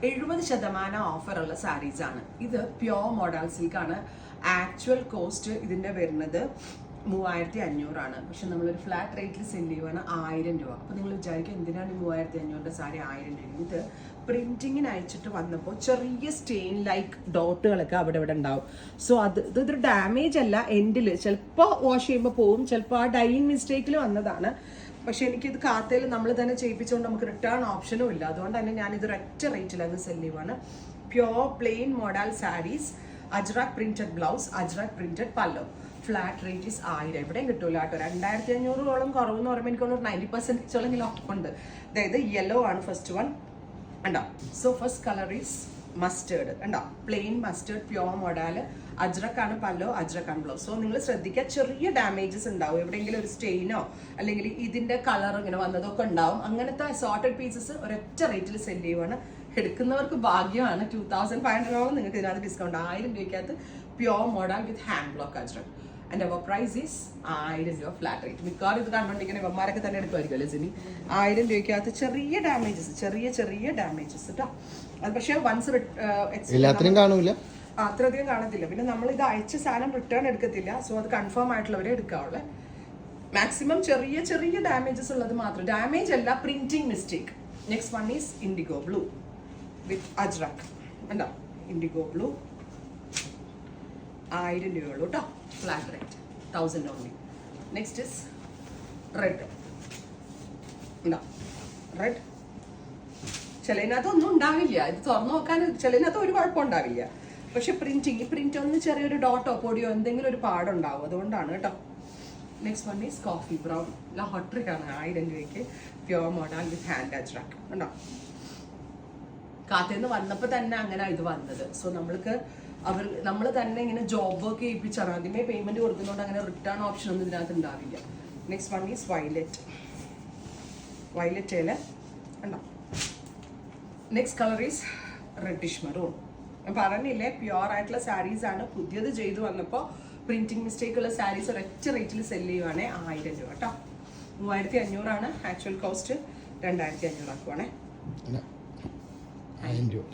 70% ഓഫറുള്ള സാരീസാണ്. ഇത് pure model സിൽക്കാണ്. Actual cost ഇതിൻ്റെ വരുന്നത് 3500 പക്ഷെ നമ്മളൊരു ഫ്ലാറ്റ് റേറ്റിൽ സെല്ല് ചെയ്യുവാണ് 1000 രൂപ. അപ്പോൾ നിങ്ങൾ വിചാരിക്കും എന്തിനാണ് 3500 സാരി 1000 രൂപ? ഇത് പ്രിന്റിങ്ങിന് അയച്ചിട്ട് വന്നപ്പോൾ ചെറിയ സ്റ്റെയിൻ ലൈക്ക് ഡോട്ടുകളൊക്കെ അവിടെ ഇവിടെ ഉണ്ടാവും. സോ ഇതൊരു ഡാമേജ് അല്ല, എൻഡിൽ ചിലപ്പോൾ വാഷ് ചെയ്യുമ്പോൾ പോവും, ചിലപ്പോൾ ആ ഡൈയിങ് മിസ്റ്റേക്കിൽ വന്നതാണ്. പക്ഷെ എനിക്കിത് കാത്തയിൽ നമ്മൾ തന്നെ ചെയ്യിപ്പിച്ചുകൊണ്ട് നമുക്ക് റിട്ടേൺ ഓപ്ഷനും ഇല്ല. അതുകൊണ്ട് തന്നെ ഞാനിത് ഒരൊറ്റ റേറ്റിൽ അങ്ങ് സെല്ല് ചെയ്യുവാണ്. Pure plain model sarees, Ajrak printed blouse, Ajrak printed pallu. Flat rate is 1000. എവിടെയും കിട്ടൂല കേട്ടോ. 2500 കുറവെന്ന് പറയുമ്പോൾ എനിക്കൊന്ന് 90% ഓഫുണ്ട്. അതായത് യെല്ലോ ആണ് ഫസ്റ്റ് വൺ ഉണ്ടോ. So first colour is mustard ഉണ്ടോ, പ്ലെയിൻ മസ്റ്റേർഡ് പ്യോർ മോഡല്. അജ്രക്കാണ് പല്ലോ, അജ്രക്കാണ് ബ്ലൗസ്. സോ നിങ്ങൾ ശ്രദ്ധിക്കുക, ചെറിയ ഡാമേജസ് ഉണ്ടാവും, എവിടെയെങ്കിലും ഒരു സ്റ്റെയിനോ അല്ലെങ്കിൽ ഇതിന്റെ കളർ ഇങ്ങനെ വന്നതൊക്കെ ഉണ്ടാവും. അങ്ങനത്തെ സോർട്ടഡ് പീസസ് ഒരൊറ്റ റേറ്റിൽ സെല് ചെയ്യുവാണ്. എടുക്കുന്നവർക്ക് ഭാഗ്യമാണ്. 2500 നിങ്ങൾക്ക് ഇതിനകത്ത് ഡിസ്കൗണ്ട്. 1000 രൂപയ്ക്കകത്ത് pure model with hand block ajrak. And our price is 1000 രൂപ ഫ്ലാറ്റ് റേറ്റ്. മിക്കവാറും ഇത് കണ്ടുകൊണ്ടിരിക്കുന്ന ഇവന്മാരൊക്കെ തന്നെ എടുക്കുമായിരിക്കും അല്ലേ സിനി? 1000 രൂപയ്ക്കകത്ത് ചെറിയ ഡാമേജസ്, ചെറിയ ഡാമേജസ് കേട്ടോ. അത് പക്ഷേ വൺസ് എല്ലാത്തിനും കാണൂല, അത്രയധികം കാണത്തില്ല. പിന്നെ നമ്മൾ ഇത് അയച്ച സാധനം റിട്ടേൺ എടുക്കത്തില്ല. സോ അത് കൺഫേം ആയിട്ടുള്ളവരെ എടുക്കാവുള്ളൂ. മാക്സിമം ചെറിയ ഡാമേജസ് ഉള്ളത് മാത്രം. ഡാമേജ് അല്ല, printing mistake. Next one is IndiGo blue വിത്ത് അജ്രക് ഉണ്ടോ. ഇൻഡിഗോ ബ്ലൂ 1000 രൂപയുള്ളൂ കേട്ടോ, flat rate 1000 only. Next is red ഉണ്ടോ. റെഡ് ചിലതിനകത്ത് ഒന്നും ഉണ്ടാവില്ല, ഇത് തുറന്നു നോക്കാൻ ചിലതിനകത്ത് ഒരു കുഴപ്പം ഉണ്ടാവില്ല. പക്ഷെ ഈ പ്രിന്റ് ഒന്ന് ചെറിയൊരു ഡോട്ടോ പൊടിയോ എന്തെങ്കിലും ഒരു പാടുണ്ടാവും, അതുകൊണ്ടാണ് കേട്ടോ. Next one is coffee brown, ഹോട്രിക്കാണ് 1000 രൂപയ്ക്ക് pure model with hand ajrak ഉണ്ടോ. കാത്തേന്ന് വന്നപ്പോൾ തന്നെ അങ്ങനെ ഇത് വന്നത്. സോ നമ്മൾ തന്നെ ഇങ്ങനെ ജോബ് വർക്ക് ചെയ്യിപ്പിച്ചാണ്. ആദ്യമേ പേയ്മെന്റ് കൊടുക്കുന്നതുകൊണ്ട് അങ്ങനെ റിട്ടേൺ ഓപ്ഷൻ ഒന്നും ഇതിനകത്ത് ഉണ്ടാവില്ല. നെക്സ്റ്റ് വൺ ഈസ് വയലറ്റ് ഉണ്ടോ. Next colour is reddish maroon. ഞാൻ പറഞ്ഞില്ലേ, പ്യോർ ആയിട്ടുള്ള സാരീസ് ആണ്. പുതിയത് ചെയ്തു വന്നപ്പോൾ പ്രിന്റിംഗ് മിസ്റ്റേക്ക് ഉള്ള സാരീസ് ഒരൊറ്റ റേറ്റിൽ സെല് ചെയ്യുവാണേ 1000 രൂപ കേട്ടോ. 3500 ആക്ച്വൽ കോസ്റ്റ്, 2500 ആക്കുവാണേ. 1000 രൂപ.